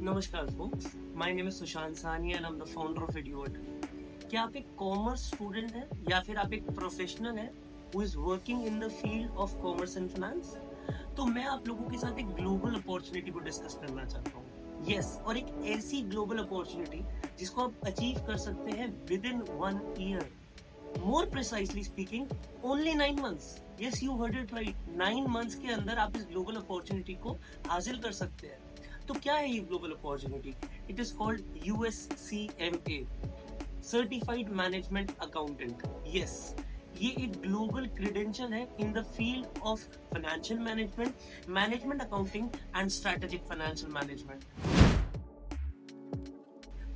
नमस्कार folks, my name is Sushant सानी and I'm the founder of Idiot. क्या आप एक कॉमर्स स्टूडेंट हैं या फिर आप एक प्रोफेशनल हैं who is working in the field of commerce and finance? तो मैं आप लोगों के साथ एक ग्लोबल अपॉर्चुनिटी को डिस्कस करना चाहता हूँ। यस, और एक ऐसी ग्लोबल अपॉर्चुनिटी जिसको आप अचीव कर सकते हैं with in 1 year. More precisely speaking, only 9 months. Yes, you heard it right. 9 months के अंदर आप इस ग्लोबल अपॉर्चुनिटी को हासिल कर सकते हैं। तो क्या है ये global opportunity? It is called USCMA, certified management accountant. Yes, ये एक ग्लोबल क्रेडेंशियल है इन the field of financial management, management accounting and strategic financial management.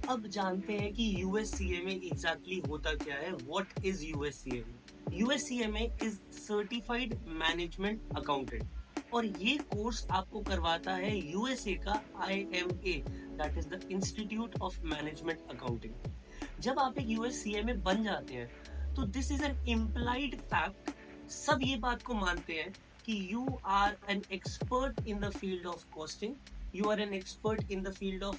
अब जानते हैं कि USCMA एग्जैक्टली होता क्या है। What is USCMA? USCMA is certified management accountant और ये कोर्स आपको करवाता है USA का IMA, that is the institute of management accounting. जब आप एक USCMA बन जाते हैं तो this is an implied fact. सब ये बात को मानते हैं कि you are an expert in the field of costing, you are an expert in the field of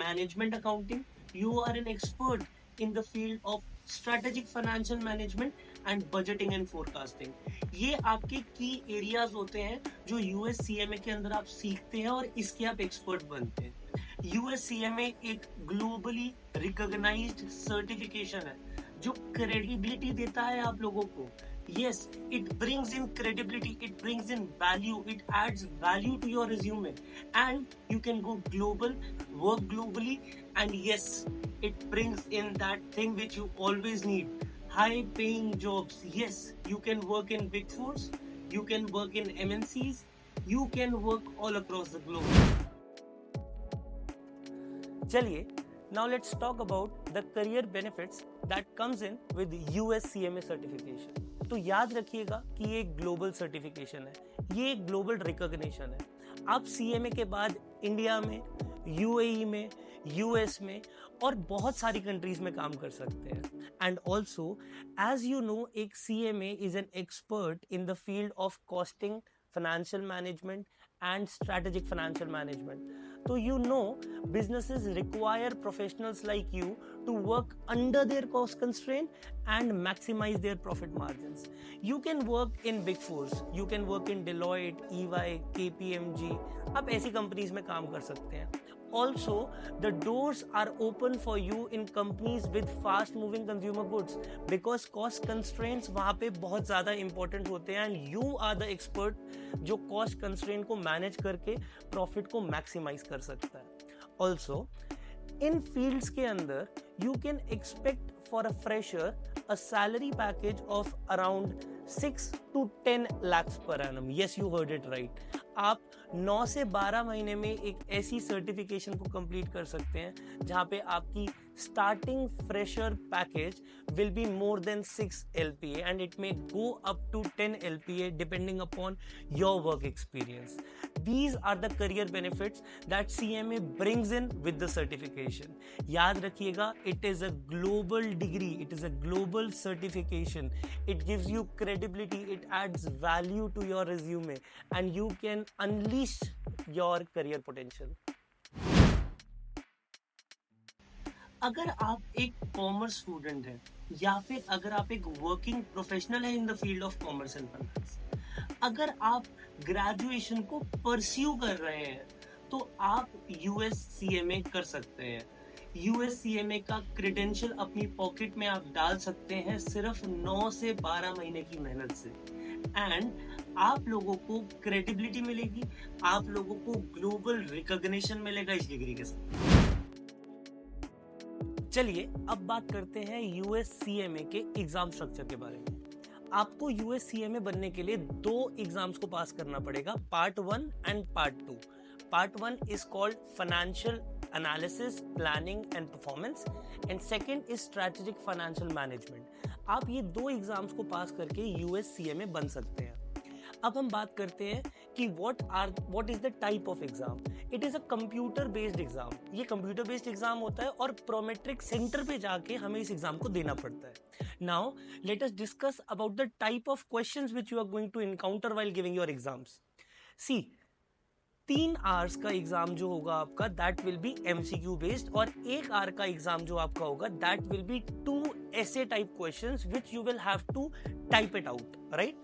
management accounting, you are an expert in the field of strategic financial management and budgeting and forecasting. ये आपके की areas होते हैं जो USCMA के अंदर आप सीखते हैं और इसके आप एक्सपर्ट बनते हैं। USCMA एक ग्लोबली रिकॉग्नाइज्ड सर्टिफिकेशन है जो क्रेडिबिलिटी देता है आप लोगों को। Yes, it brings in credibility, it brings in value, it adds value to your resume, and you can go global, work globally, and yes, it brings in that thing which you always need, high paying jobs. Yes, you can work in Big Fours, you can work in MNCs, you can work all across the globe. चलिए, now let's talk about the career benefits that comes in with USCMA certification. तो याद रखिएगा कि ये एक global certification है, ये एक ग्लोबल रिकॉग्निशन है। आप CMA के बाद इंडिया में, UAE में, US में और बहुत सारी कंट्रीज में काम कर सकते हैं। And also as you know, एक CMA is an expert in the field of costing, financial management and strategic financial management. So you know, businesses require professionals like you to work under their cost constraint and maximize their profit margins. You can work in Big Fours, you can work in Deloitte, EY, KPMG. आप ऐसी companies में काम कर सकते हैं। Also, the doors are open for you in companies with fast moving consumer goods because cost constraints वहाँ पे बहुत ज़्यादा important होते हैं and you are the expert जो cost constraint को manage करके profit को maximize कर सकता है। Also, इन fields के अंदर you can expect for a fresher a salary package of around 6 to 10 lakhs per annum. Yes, you heard it right. आप 9 से 12 महीने में एक ऐसी सर्टिफिकेशन को कंप्लीट कर सकते हैं जहां पे आपकी starting fresher package will be more than 6 LPA and it may go up to 10 LPA depending upon your work experience. These are the career benefits that CMA brings in with the certification. याद रखिएगा, it is a global degree, it is a global certification. It gives you credibility, it adds value to your resume, and you can unleash your career potential. अगर आप एक commerce student हैं या फिर अगर आप एक वर्किंग प्रोफेशनल है इन the field of commerce and finance, अगर आप ग्रेजुएशन को परस्यू कर रहे हैं तो आप USCMA कर सकते हैं। USCMA का क्रेडेंशियल अपनी पॉकेट में आप डाल सकते हैं सिर्फ 9 से 12 महीने की मेहनत से, एंड आप लोगों को क्रेडिबिलिटी मिलेगी, आप लोगों को ग्लोबल रिकॉग्निशन मिलेगा इस डिग्री के साथ। चलिए अब बात करते हैं USCMA के एग्जाम स्ट्रक्चर के बारे में। आपको USCMA बनने के लिए 2 एग्जाम्स को पास करना पड़ेगा, part 1 and part 2। Part 1 is called financial analysis, planning and performance, and second is strategic financial management. आप ये 2 एग्जाम्स को पास करके USCMA बन सकते हैं। अब हम बात करते हैं कि what is the type of exam. It is a computer based exam. ये computer based exam होता है और प्रोमेट्रिक सेंटर पे जाके हमें इस एग्जाम को देना पड़ता है। Now let us discuss about the type of questions which you are going to encounter while giving your exams. See, 3 hours का एग्जाम जो होगा आपका that will be MCQ based, और 1 आवर का एग्जाम जो आपका होगा that will be 2 essay type questions which you will have to type it out, right?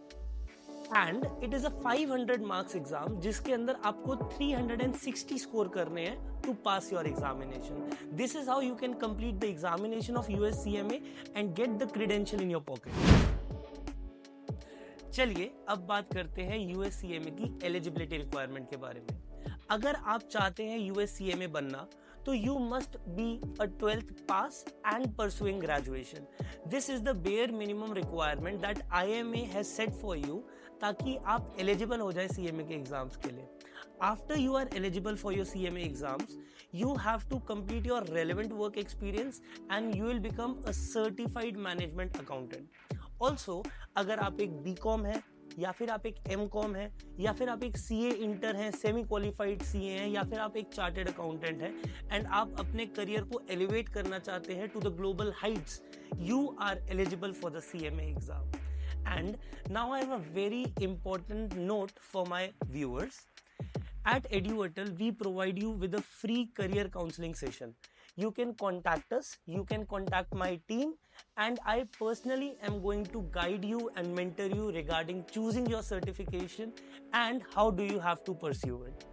And it is a 500 marks exam जिसके अंदर आपको 360 स्कोर करने हैं to pass your examination. This is how you can complete the examination of USCMA and get the credential in your pocket. चलिए अब बात करते हैं USCMA की एलिजिबिलिटी रिक्वायरमेंट के बारे में. अगर आप चाहते हैं USCMA बनना तो you must be a 12th pass and pursuing graduation. This is the bare minimum requirement that IMA has set for you ताकि आप eligible हो जाए CMA के एग्जाम्स के लिए. After you are eligible for your CMA exams, you have to complete your relevant work experience and you will become a certified management accountant. Also, अगर आप एक BCom है या फिर आप एक MCom है या फिर आप एक CA इंटर हैं, सेमी क्वालिफाइड CA हैं, या फिर आप एक चार्टेड अकाउंटेंट हैं एंड आप अपने करियर को एलिवेट करना चाहते हैं to the global heights, you are eligible for the CMA exam. And now I have a very important note for my viewers. At EduAtal, we provide you with a free career counseling session. You can contact us, you can contact my team, and I personally am going to guide you and mentor you regarding choosing your certification and how do you have to pursue it.